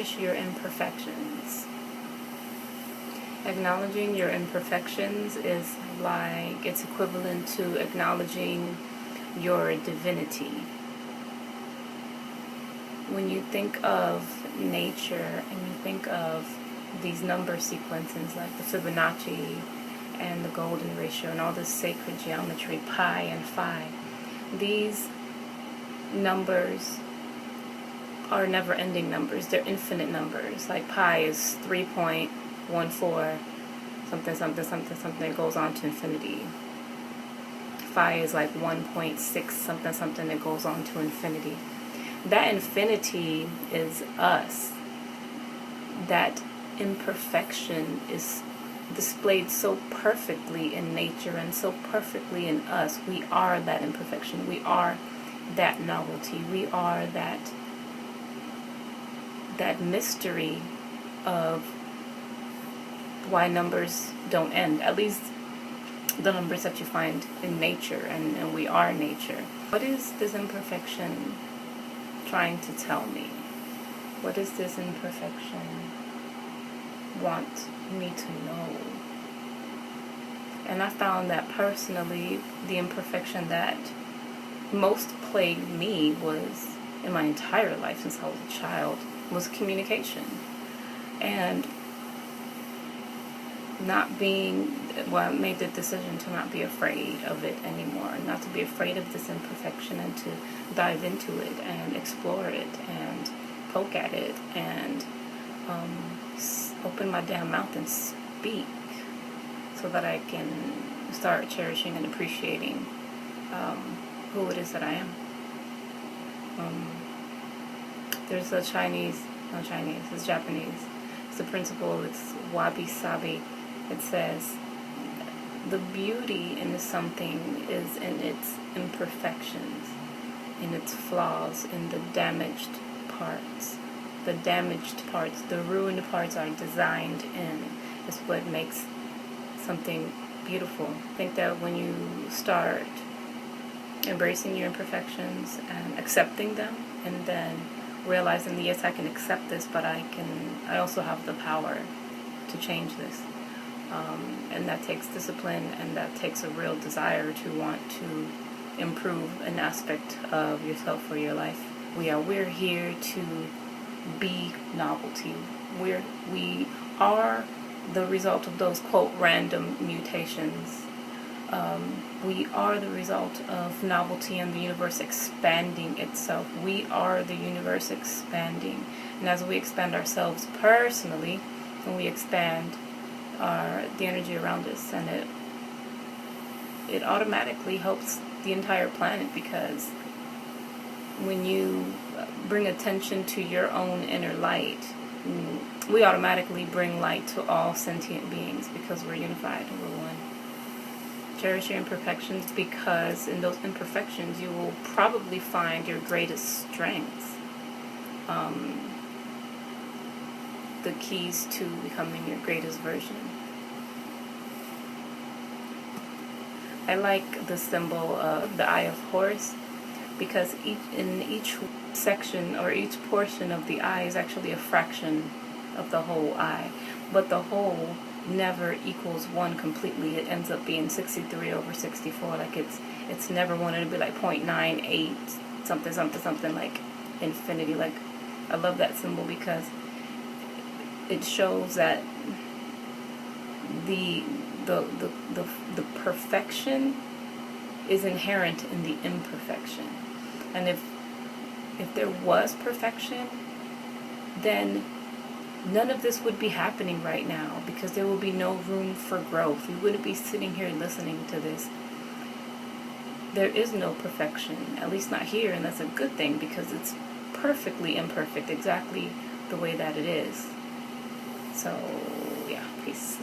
cherish your imperfections. Acknowledging your imperfections is like, it's equivalent to acknowledging your divinity. When you think of nature and you think of these number sequences like the Fibonacci and the golden ratio and all this sacred geometry, pi and phi, these numbers are never-ending numbers. They're infinite numbers. Like pi is 3.14 something something something something, it goes on to infinity. Phi is like 1.6 something something, it goes on to infinity. That infinity is us. That imperfection is displayed so perfectly in nature and so perfectly in us. We are that imperfection. We are that novelty. We are that mystery of why numbers don't end. At least the numbers that you find in nature, and we are nature. What is this imperfection trying to tell me? What does this imperfection want me to know? And I found that personally, the imperfection that most plagued me was, in my entire life since I was a child, was communication. And I made the decision to not be afraid of it anymore, not to be afraid of this imperfection, and to dive into it and explore it and poke at it and open my damn mouth and speak, so that I can start cherishing and appreciating who it is that I am. There's it's Japanese. It's a principle, it's wabi-sabi. It says, the beauty in something is in its imperfections, in its flaws, in the damaged parts. The damaged parts, the ruined parts are designed in. It's what makes something beautiful. I think that when you start embracing your imperfections and accepting them, and then realizing, yes, I can accept this, but I also have the power to change this. And that takes discipline, and that takes a real desire to want to improve an aspect of yourself or your life. We're here to be novelty. We are the result of those, quote, random mutations. We are the result of novelty and the universe expanding itself. We are the universe expanding. And as we expand ourselves personally, and we expand the energy around us, and it automatically helps the entire planet, because when you bring attention to your own inner light, we automatically bring light to all sentient beings, because we're unified and we're one. Cherish your imperfections, because in those imperfections you will probably find your greatest strengths, the keys to becoming your greatest version. I like the symbol of the Eye of Horus, because in each section or each portion of the eye is actually a fraction of the whole eye, but the whole never equals one completely. It ends up being 63/64. Like it's never wanted to be like 0.98 something something something, like infinity. Like, I love that symbol because it shows that the perfection is inherent in the imperfection. And if there was perfection, then none of this would be happening right now, because there will be no room for growth. We wouldn't be sitting here listening to this. There is no perfection, at least not here, and that's a good thing, because it's perfectly imperfect, exactly the way that it is. So, yeah, peace.